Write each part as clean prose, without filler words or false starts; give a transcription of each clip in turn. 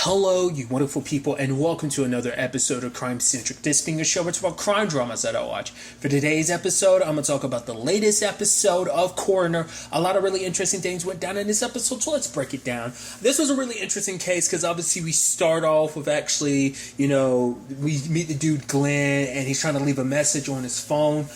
Hello, you wonderful people, and welcome to another episode of Crime Centric. This being a show where it's about crime dramas that I watch. For today's episode, I'm going to talk about the latest episode of Coroner. A lot of really interesting things went down in this episode, so let's break it down. This was a really interesting case because obviously we start off with actually, we meet the dude Glenn, and he's trying to leave a message on his phone.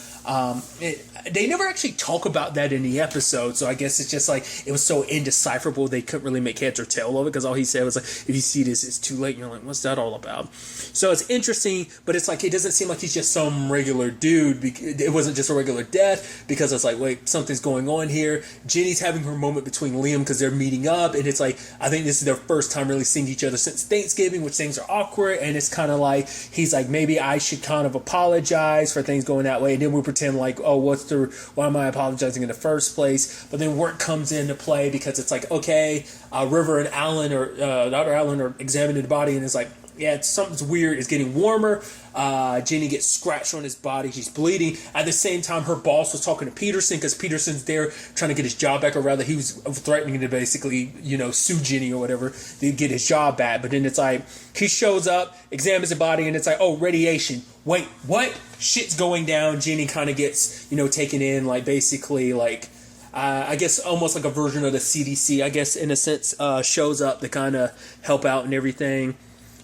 They never actually talk about that in the episode, so I guess it's just like it was so indecipherable they couldn't really make heads or tail of it, because all he said was like, if you see this, it's too late. And you're like, what's that all about? So it's interesting, but it's like it doesn't seem like he's just some regular dude. It wasn't just a regular death, because it's like, wait, something's going on here. Jenny's having her moment between Liam because they're meeting up, and it's like, I think this is their first time really seeing each other since Thanksgiving, which things are awkward, and it's kind of like he's like, maybe I should kind of apologize for things going that way, and then we pretend like, oh, why am I apologizing in the first place? But then work comes into play, because it's like, okay, River and Alan Dr. Allen are examining the body, and it's like, yeah, something's weird. It's getting warmer. Jenny gets scratched on his body. She's bleeding. At the same time, her boss was talking to Peterson, because Peterson's there trying to get his job back, or rather he was threatening to basically, sue Jenny or whatever to get his job back. But then it's like, he shows up, examines the body, and it's like, oh, radiation. Wait, what? Shit's going down. Jenny kind of gets, taken in, like, basically, like, I guess almost like a version of the CDC, I guess, in a sense, shows up to kind of help out and everything.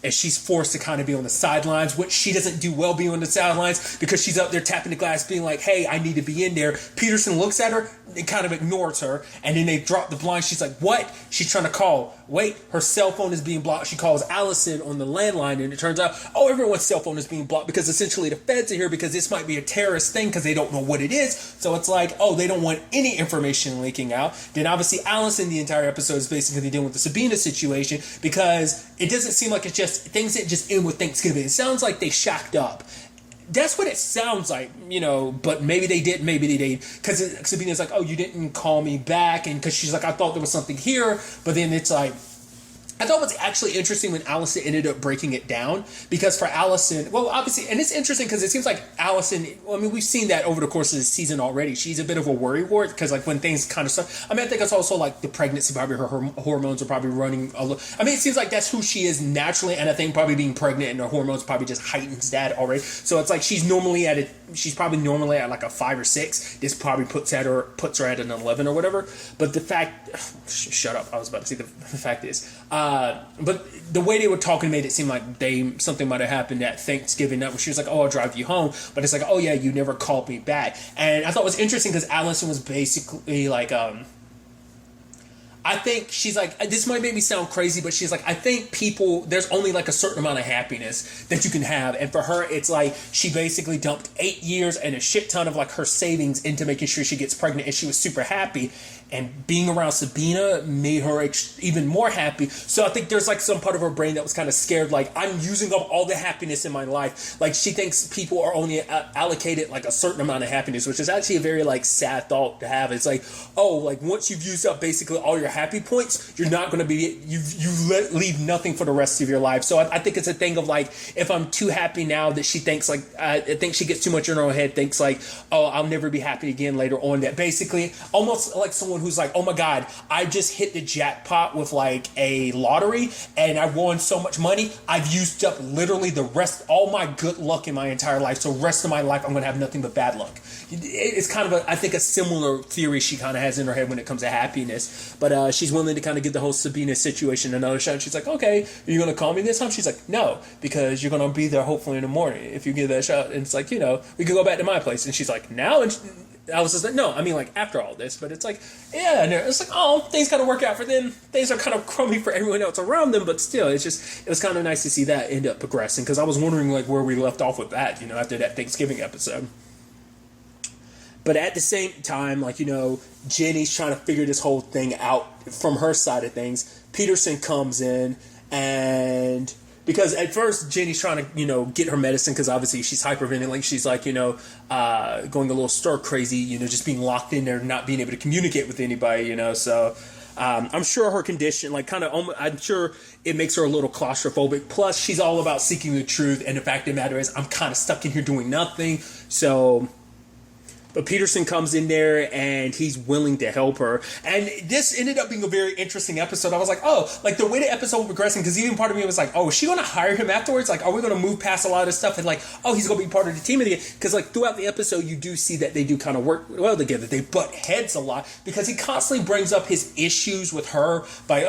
And she's forced to kind of be on the sidelines, which she doesn't do well being on the sidelines, because she's up there tapping the glass being like, hey, I need to be in there. Peterson looks at her and kind of ignores her. And then they drop the blind. She's like, what? She's trying to call. Wait, her cell phone is being blocked. She calls Allison on the landline, and it turns out, oh, everyone's cell phone is being blocked, because essentially the feds are here because this might be a terrorist thing, because they don't know what it is. So it's like, oh, they don't want any information leaking out. Then obviously Allison, the entire episode, is basically dealing with the Sabina situation, because it doesn't seem like it's just things that just end with Thanksgiving. It sounds like they shacked up. That's what it sounds like, but maybe they did, maybe they didn't. Because Sabina's like, oh, you didn't call me back. And because she's like, I thought there was something here. But then it's like, I thought it was actually interesting when Allison ended up breaking it down, because for Allison, well, obviously, and it's interesting because it seems like Allison, we've seen that over the course of the season already. She's a bit of a worrywart, because like when things kind of start, I think it's also like the pregnancy, probably her hormones are probably running a little. It seems like that's who she is naturally, and I think probably being pregnant and her hormones probably just heightens that already. So it's like she's probably normally at like a 5 or 6. This probably puts her at an 11 or whatever. But the fact, shut up, I was about to say the fact is, but the way they were talking made it seem like something might have happened at Thanksgiving night, where she was like, oh, I'll drive you home. But it's like, oh yeah, you never called me back. And I thought it was interesting because Allison was basically like, I think she's like, this might make me sound crazy, but she's like, I think there's only like a certain amount of happiness that you can have. And for her, it's like she basically dumped 8 years and a shit ton of like her savings into making sure she gets pregnant, and she was super happy. And being around Sabina made her even more happy. So I think there's like some part of her brain that was kind of scared, like, I'm using up all the happiness in my life. Like, she thinks people are only allocated like a certain amount of happiness, which is actually a very like sad thought to have. It's like, oh, like once you've used up basically all your happy points, you're not going to be, leave nothing for the rest of your life. So I think it's a thing of like, if I'm too happy now, that she thinks like, I think she gets too much in her head, thinks like, oh, I'll never be happy again later on. That basically almost like someone who's like, oh my God, I just hit the jackpot with like a lottery and I won so much money. I've used up literally all my good luck in my entire life. So rest of my life, I'm going to have nothing but bad luck. It's kind of I think a similar theory she kind of has in her head when it comes to happiness. But she's willing to kind of give the whole Sabina situation another shot. She's like, okay, are you going to call me this time? She's like, no, because you're going to be there hopefully in the morning if you give that shot. And it's like, we could go back to my place. And she's like, now? And I was just like, no, like after all this. But it's like, yeah, and it's like, oh, things kind of work out for them. Things are kind of crummy for everyone else around them, but still, it was kind of nice to see that end up progressing, because I was wondering like where we left off with that, after that Thanksgiving episode. But at the same time, like, Jenny's trying to figure this whole thing out from her side of things. Peterson comes in, and because at first Jenny's trying to, get her medicine, because obviously she's hyperventilating. She's like, going a little stir crazy, just being locked in there, not being able to communicate with anybody, So I'm sure her condition, like I'm sure it makes her a little claustrophobic. Plus, she's all about seeking the truth. And the fact of the matter is, I'm kind of stuck in here doing nothing. So But Peterson comes in there and he's willing to help her. And this ended up being a very interesting episode. I was like, oh, like the way the episode was progressing, because even part of me was like, oh, is she going to hire him afterwards? Like, are we going to move past a lot of stuff and like, oh, he's going to be part of the team again? Because like throughout the episode, you do see that they do kind of work well together. They butt heads a lot because he constantly brings up his issues with her by,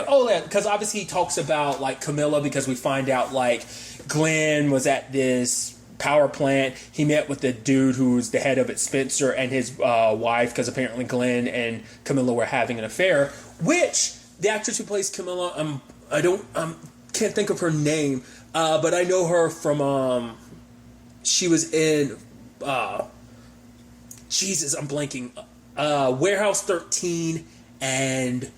because obviously he talks about like Camilla, because we find out like Glenn was at this power plant. He met with the dude who's the head of it, Spencer, and his wife, because apparently Glenn and Camilla were having an affair, which the actress who plays Camilla, can't think of her name, but I know her from she was in Jesus, I'm blanking, Warehouse 13 and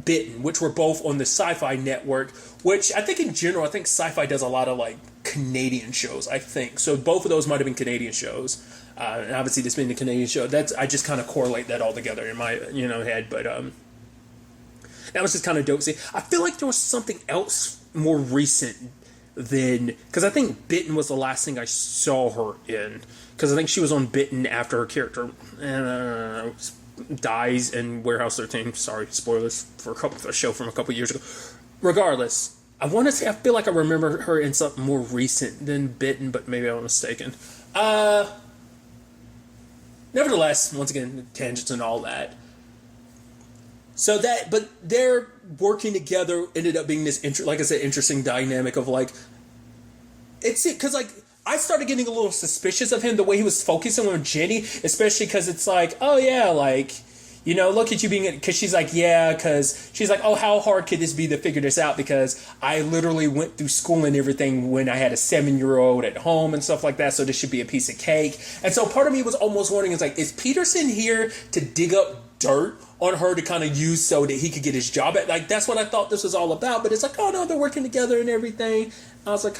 Bitten, which were both on the Sci-Fi Network, which I think in general, I think Sci-Fi does a lot of like Canadian shows, I think. So both of those might have been Canadian shows. And obviously this being the Canadian show, I just kind of correlate that all together in my, head. But that was just kind of dope. See, I feel like there was something else more recent than, because I think Bitten was the last thing I saw her in. Because I think she was on Bitten after her character dies in Warehouse 13. Sorry, spoilers for a show from a couple years ago. Regardless, I want to say, I feel like I remember her in something more recent than Bitten, but maybe I'm mistaken. Nevertheless, once again, tangents and all that. So but their working together ended up being this, like I said, interesting dynamic of like, because like, I started getting a little suspicious of him, the way he was focusing on Jenny, especially because it's like, oh yeah, like, look at you being, because she's like, yeah, because she's like, oh, how hard could this be to figure this out? Because I literally went through school and everything when I had a 7-year-old at home and stuff like that, so this should be a piece of cake. And so part of me was almost wondering, it's like, is Peterson here to dig up dirt on her to kind of use so that he could get his job at? Like, that's what I thought this was all about. But it's like, oh no, they're working together and everything. I was like,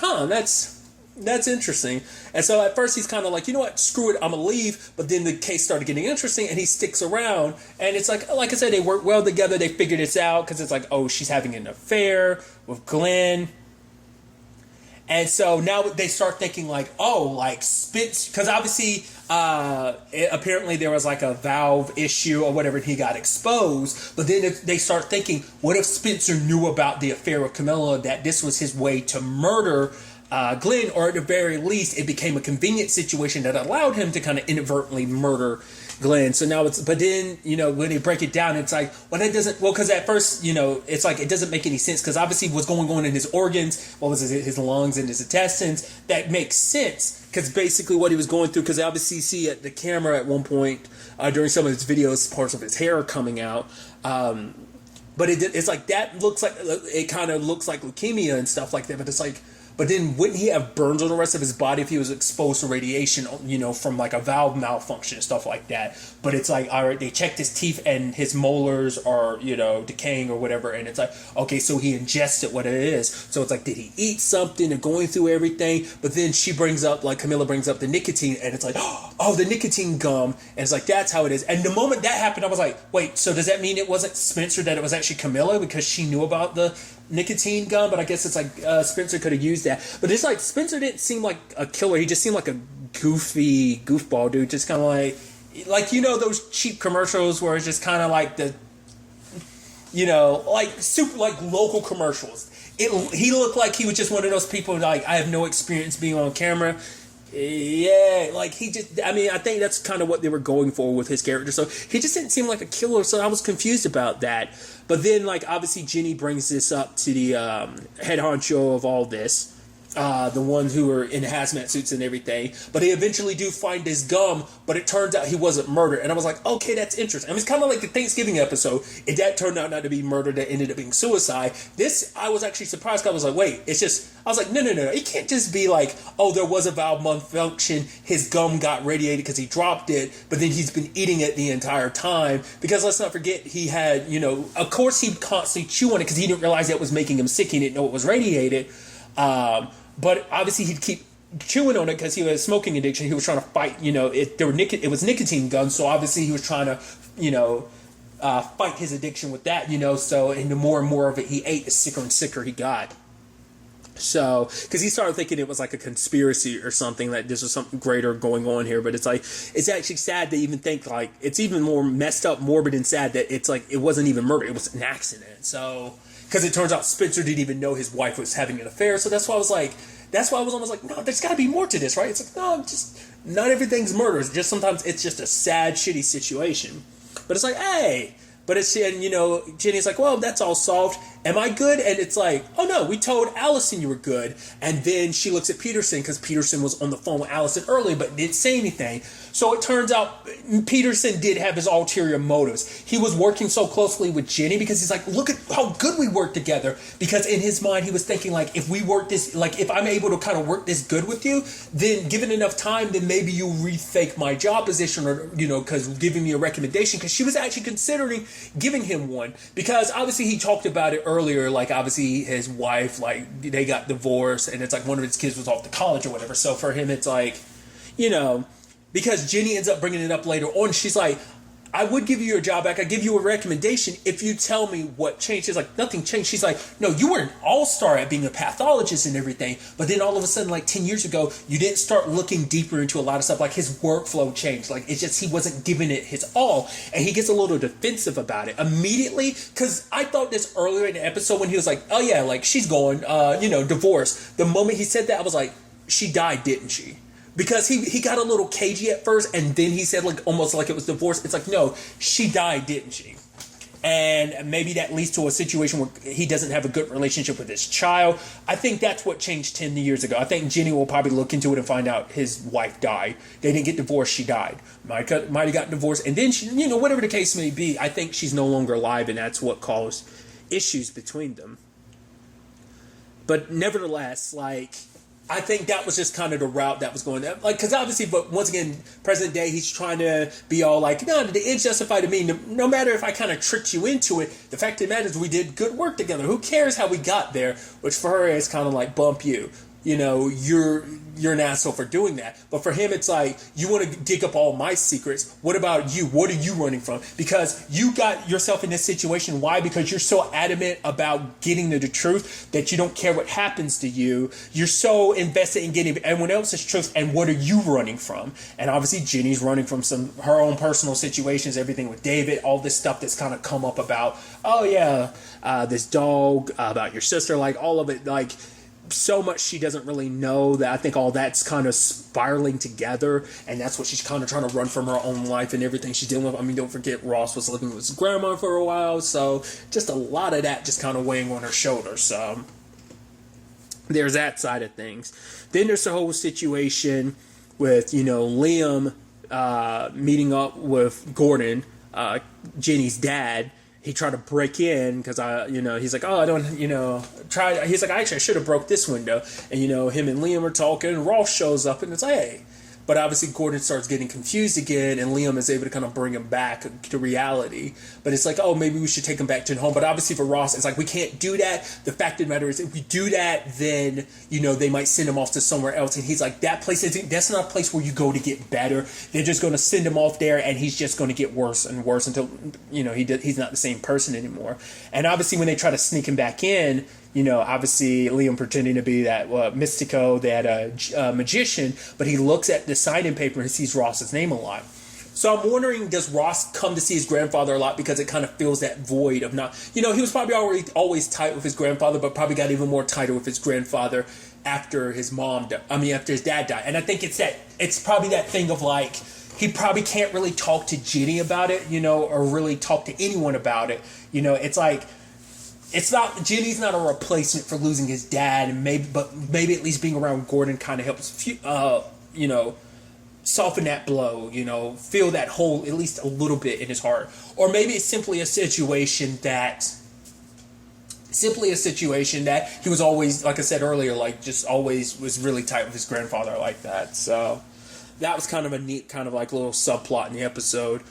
that's interesting. And so at first he's kind of like, you know what, screw it, I'm going to leave. But then the case started getting interesting and he sticks around. And it's like I said, they work well together. They figure this out because it's like, oh, she's having an affair with Glenn. And so now they start thinking like, oh, like Spence, because obviously apparently there was like a valve issue or whatever and he got exposed. But then they start thinking, what if Spencer knew about the affair with Camilla, that this was his way to murder Glenn, or at the very least, it became a convenient situation that allowed him to kind of inadvertently murder Glenn. So now but then, when they break it down, it's like, well, that doesn't, because at first, it's like, it doesn't make any sense, because obviously what's going on in his organs, what was it, his lungs and his intestines, that makes sense, because basically what he was going through, because obviously you see at the camera at one point, during some of his videos, parts of his hair are coming out, but it's like, that looks like, it kind of looks like leukemia and stuff like that, but it's like, but then wouldn't he have burns on the rest of his body if he was exposed to radiation, from like a valve malfunction and stuff like that? But it's like, all right, they checked his teeth and his molars are, decaying or whatever. And it's like, okay, so he ingested what it is. So it's like, did he eat something and going through everything? But then Camilla brings up the nicotine and it's like, oh, the nicotine gum. And it's like, that's how it is. And the moment that happened, I was like, wait, so does that mean it wasn't Spencer, that it was actually Camilla because she knew about the nicotine gum? But I guess it's like Spencer could have used that. But it's like Spencer didn't seem like a killer. He just seemed like a goofball dude, just kind of like those cheap commercials where it's just kind of like the like super like local commercials. He looked like he was just one of those people like, I have no experience being on camera. Yeah, like I think that's kind of what they were going for with his character. So he just didn't seem like a killer, so I was confused about that. But then, like, obviously Jenny brings this up to the head honcho of all this, the ones who are in hazmat suits and everything. But they eventually do find this gum, but it turns out he wasn't murdered. And I was like, okay, that's interesting. I mean, it's kind of like the Thanksgiving episode. If that turned out not to be murder, that ended up being suicide. This, I was actually surprised, because I was like, wait, I was like, no. It can't just be like, oh, there was a valve malfunction, his gum got radiated because he dropped it, but then he's been eating it the entire time. Because let's not forget, he had, of course he'd constantly chew on it because he didn't realize that was making him sick. He didn't know it was radiated. But obviously he'd keep chewing on it because he had a smoking addiction. He was trying to fight, it was nicotine guns, so obviously he was trying to, fight his addiction with that, so, and the more and more of it he ate, the sicker and sicker he got. So, because he started thinking it was like a conspiracy or something, that this was something greater going on here. But it's like, it's actually sad to even think, like, it's even more messed up, morbid, and sad that it's like, it wasn't even murder, it was an accident. So, because it turns out Spencer didn't even know his wife was having an affair. So that's why I was almost like, no, there's got to be more to this, right? It's like, no, just, not everything's murder. It's just, sometimes it's just a sad, shitty situation. But it's like, hey. But it's, and Jenny's like, well, that's all solved. Am I good? And it's like, oh no, we told Allison you were good. And then she looks at Peterson, because Peterson was on the phone with Allison earlier, but didn't say anything. So it turns out Peterson did have his ulterior motives. He was working so closely with Jenny because he's like, look at how good we work together. Because in his mind, he was thinking, like, if we work this, like, if I'm able to kind of work this good with you, then given enough time, then maybe you'll rethink my job position, or, because giving me a recommendation. Because she was actually considering giving him one, because obviously he talked about it earlier, like, obviously his wife, like, they got divorced, and it's like one of his kids was off to college or whatever. So for him, it's like, because Jenny ends up bringing it up later on, she's like, I would give you your job back, I give you a recommendation if you tell me what changed. She's like, nothing changed. She's like, no, you were an all-star at being a pathologist and everything, but then all of a sudden, like 10 years ago, you didn't start looking deeper into a lot of stuff. Like, his workflow changed. Like, it's just, he wasn't giving it his all, and he gets a little defensive about it immediately. Because I thought this earlier in the episode when he was like, oh yeah, like, she's going, divorce. The moment he said that, I was like, she died, didn't she? Because he got a little cagey at first, and then he said, like, almost like it was divorce. It's like, no, she died, didn't she? And maybe that leads to a situation where he doesn't have a good relationship with his child. I think that's what changed 10 years ago. I think Jenny will probably look into it and find out his wife died. They didn't get divorced, she died. Might have got divorced, and then she, whatever the case may be, I think she's no longer alive, and that's what caused issues between them. But nevertheless, like, I think that was just kind of the route that was going. Like, because obviously, but once again, present day, he's trying to be all like, no, the ends justify to me. No matter if I kind of tricked you into it, the fact of the matter is we did good work together. Who cares how we got there? Which for her is kind of like, bump you. You're an asshole for doing that. But for him, it's like, you want to dig up all my secrets. What about you? What are you running from? Because you got yourself in this situation. Why? Because you're so adamant about getting to the truth that you don't care what happens to you. You're so invested in getting everyone else's truth. And what are you running from? And obviously, Jenny's running from her own personal situations, everything with David, all this stuff that's kind of come up about, oh yeah, this dog, about your sister, like all of it, like, so much she doesn't really know, that I think all that's kind of spiraling together, and that's what she's kind of trying to run from her own life and everything she's dealing with. I mean, don't forget Ross was living with his grandma for a while, so just a lot of that just kind of weighing on her shoulders. So there's that side of things. Then there's the whole situation with, Liam meeting up with Gordon, Jenny's dad. He tried to break in because he's like, oh, I don't, he's like, actually, I should have broke this window. And, him and Liam are talking, and Ross shows up, and it's like, hey. But obviously Gordon starts getting confused again, and Liam is able to kind of bring him back to reality. But it's like, oh, maybe we should take him back to home. But obviously for Ross, it's like, we can't do that. The fact of the matter is, if we do that, then, they might send him off to somewhere else. And he's like, that's not a place where you go to get better. They're just going to send him off there, and he's just going to get worse and worse until, he's not the same person anymore. And obviously when they try to sneak him back in, obviously Liam pretending to be that Mystico, that magician, but he looks at the sign-in paper and sees Ross's name a lot. So I'm wondering, does Ross come to see his grandfather a lot because it kind of fills that void of not, he was probably always tight with his grandfather, but probably got even more tighter with his grandfather after his after his dad died. And I think it's probably that thing of like, he probably can't really talk to Jenny about it, or really talk to anyone about it. It's like, Jenny's not a replacement for losing his dad, and maybe at least being around Gordon kind of helps, soften that blow, feel that hole at least a little bit in his heart. Or maybe it's simply a situation that he was always, like I said earlier, like just always was really tight with his grandfather like that. So that was kind of a neat kind of like little subplot in the episode.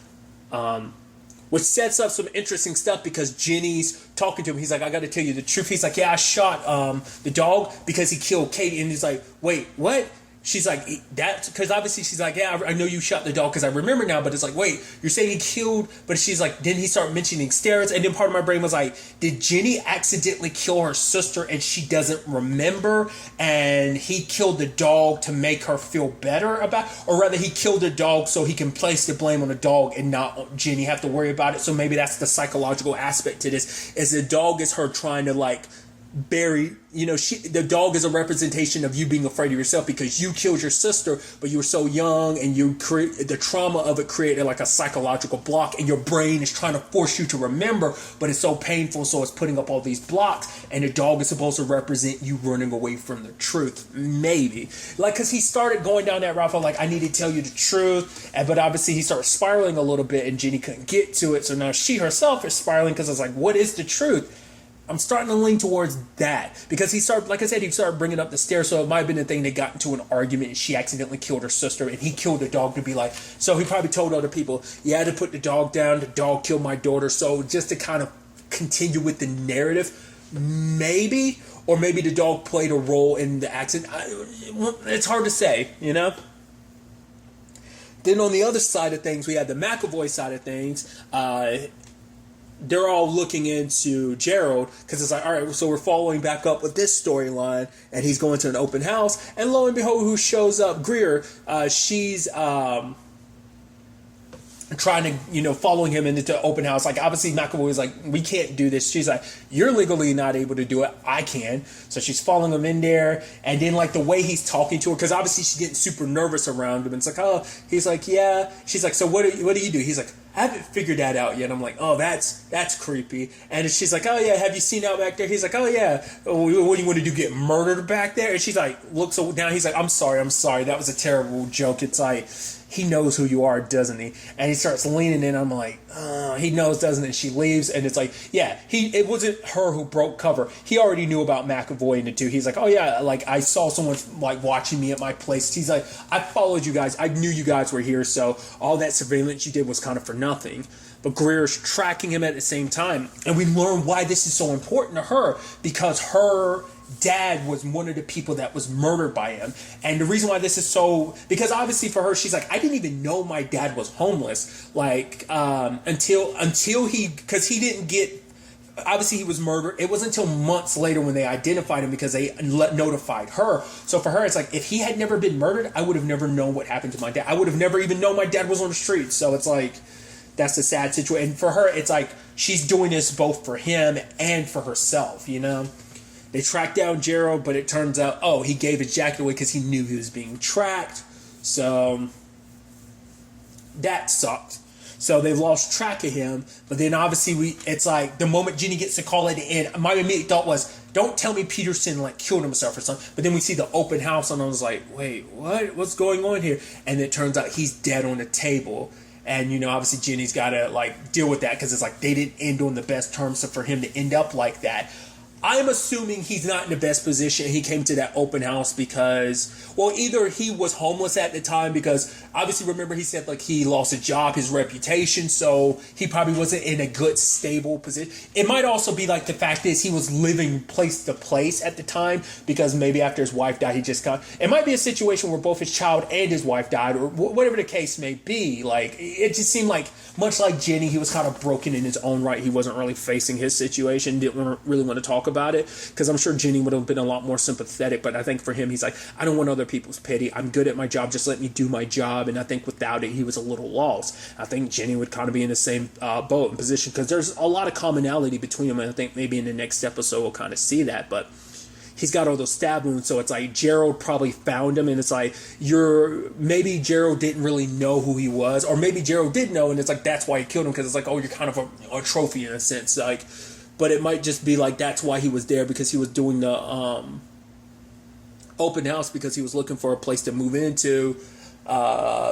Which sets up some interesting stuff because Jenny's talking to him. He's like, I got to tell you the truth. He's like, yeah, I shot the dog because he killed Katie. And he's like, wait, what? she's like, that, because obviously she's like, yeah, I know you shot the dog because I remember now, but it's like, wait, you're saying he killed, but she's like, then he started mentioning steroids, and then part of my brain was like, did Jenny accidentally kill her sister and she doesn't remember, and he killed the dog to make her feel better about, or rather he killed the dog so he can place the blame on the dog and not Jenny have to worry about it. So maybe that's the psychological aspect to this, is the dog is her trying to like bury, the dog is a representation of you being afraid of yourself because you killed your sister, but you were so young, and the trauma of it created like a psychological block, and your brain is trying to force you to remember, but it's so painful, so it's putting up all these blocks, and the dog is supposed to represent you running away from the truth, maybe. Like, because he started going down that route of like, I need to tell you the truth, but obviously he started spiraling a little bit, and Jenny couldn't get to it, so now she herself is spiraling because it's like, what is the truth? I'm starting to lean towards that because he started, like I said, he started bringing up the stairs. So it might have been a thing they got into an argument and she accidentally killed her sister, and he killed the dog to be like, so he probably told other people, yeah, to put the dog down, the dog killed my daughter. So just to kind of continue with the narrative, maybe, or maybe the dog played a role in the accident. It's hard to say, Then on the other side of things, we had the McAvoy side of things. They're all looking into Gerald because it's like, all right, so we're following back up with this storyline, and he's going to an open house, and lo and behold, who shows up? Greer. She's trying to, following him into the open house. Like, obviously McAvoy is like, we can't do this. She's like, you're legally not able to do it. I can. So she's following him in there. And then like the way he's talking to her, because obviously she's getting super nervous around him. And it's like, oh, he's like, yeah. She's like, so what do you do? He's like, I haven't figured that out yet. I'm like, oh, that's creepy. And she's like, oh yeah, have you seen out back there? He's like, oh yeah. What do you want to do? Get murdered back there? And she's like, looks down. He's like, I'm sorry. That was a terrible joke. It's like, he knows who you are, doesn't he? And he starts leaning in. I'm like, he knows, doesn't he? And she leaves, and it's like, yeah, it wasn't her who broke cover. He already knew about McAvoy and the two. He's like, oh yeah, like I saw someone like watching me at my place. He's like, I followed you guys. I knew you guys were here, so all that surveillance you did was kind of for nothing. But Greer's tracking him at the same time, and we learn why this is so important to her, because her dad was one of the people that was murdered by him. And the reason why this is so, because obviously for her, she's like, I didn't even know my dad was homeless, like until he, because he didn't get, obviously he was murdered. It wasn't until months later when they identified him, because they notified her. So for her, it's like, if he had never been murdered, I would have never known what happened to my dad. I would have never even known my dad was on the street. So it's like, that's a sad situation. And for her, it's like, she's doing this both for him and for herself, They tracked down Gerald, but it turns out, he gave his jacket away because he knew he was being tracked. So that sucked. So they've lost track of him. But then obviously it's like the moment Jenny gets the call at the end, my immediate thought was, don't tell me Peterson like killed himself or something. But then we see the open house, and I was like, wait, what? What's going on here? And it turns out he's dead on the table. And, obviously Jenny's got to like deal with that, because it's like they didn't end on the best terms. So for him to end up like that, I'm assuming he's not in the best position. He came to that open house because, well, either he was homeless at the time, because obviously, remember, he said like he lost a job, his reputation, so he probably wasn't in a good, stable position. It might also be like the fact is he was living place to place at the time, because maybe after his wife died, he just got, it might be a situation where both his child and his wife died, or whatever the case may be. Like, it just seemed like, much like Jenny, he was kind of broken in his own right. He wasn't really facing his situation, didn't really want to talk about it, because I'm sure Jenny would have been a lot more sympathetic. But I think for him, he's like, I don't want other people's pity. I'm good at my job. Just let me do my job. And I think without it, he was a little lost. I think Jenny would kind of be in the same boat and position, because there's a lot of commonality between them. And I think maybe in the next episode we'll kind of see that. But he's got all those stab wounds, so it's like Gerald probably found him, and it's like maybe Gerald didn't really know who he was, or maybe Gerald did know, and it's like that's why he killed him, because it's like, oh, you're kind of a trophy in a sense, like. But it might just be like that's why he was there, because he was doing the open house, because he was looking for a place to move into,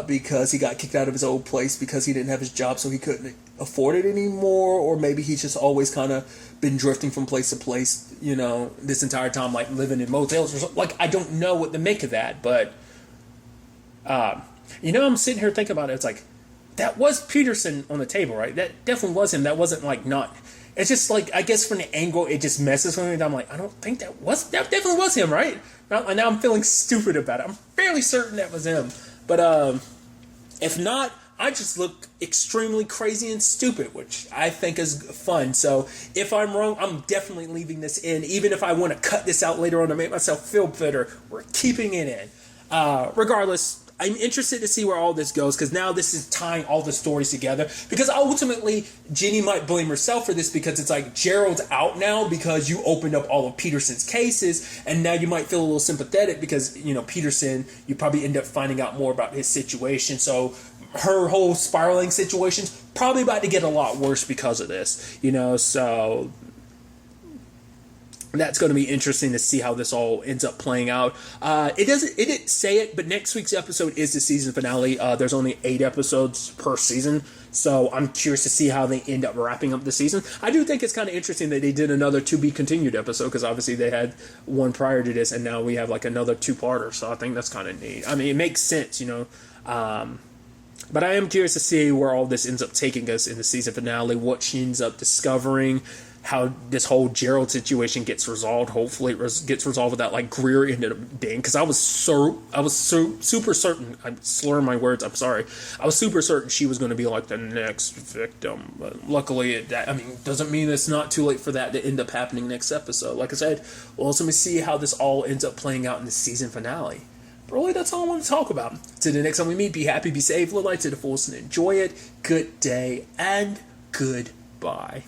because he got kicked out of his old place because he didn't have his job, so he couldn't afford it anymore. Or maybe he's just always kind of been drifting from place to place, this entire time, like living in motels or something. Like, I don't know what to make of that, but I'm sitting here thinking about it. It's like, that was Peterson on the table, right? That definitely was him. That wasn't like not it's just like, I guess from the angle, it just messes with me. And I'm like, I don't think that definitely was him, right? Now I'm feeling stupid about it. I'm fairly certain that was him. But if not, I just look extremely crazy and stupid, which I think is fun. So if I'm wrong, I'm definitely leaving this in. Even if I want to cut this out later on to make myself feel better, we're keeping it in. Regardless, I'm interested to see where all this goes, because now this is tying all the stories together. Because ultimately, Ginny might blame herself for this, because it's like Gerald's out now because you opened up all of Peterson's cases, and now you might feel a little sympathetic because, you know, Peterson, you probably end up finding out more about his situation. So her whole spiraling situation's probably about to get a lot worse because of this, you know, so that's going to be interesting to see how this all ends up playing out. It didn't say it, but next week's episode is the season finale. There's only 8 episodes per season, so I'm curious to see how they end up wrapping up the season. I do think it's kind of interesting that they did another to be continued episode, because obviously they had one prior to this, and now we have like another 2-parter. So I think that's kind of neat. I mean, it makes sense, you know. But I am curious to see where all this ends up taking us in the season finale, what she ends up discovering, how this whole Gerald situation gets resolved. Hopefully it gets resolved without like Greer ended up being, because I was super certain, I'm slurring my words, I'm sorry, I was super certain she was going to be like the next victim, but luckily doesn't mean it's not too late for that to end up happening next episode. Like I said, we'll also see how this all ends up playing out in the season finale. But really, that's all I want to talk about. Till the next time we meet, be happy, be safe, live life to the fullest, and enjoy it. Good day, and goodbye.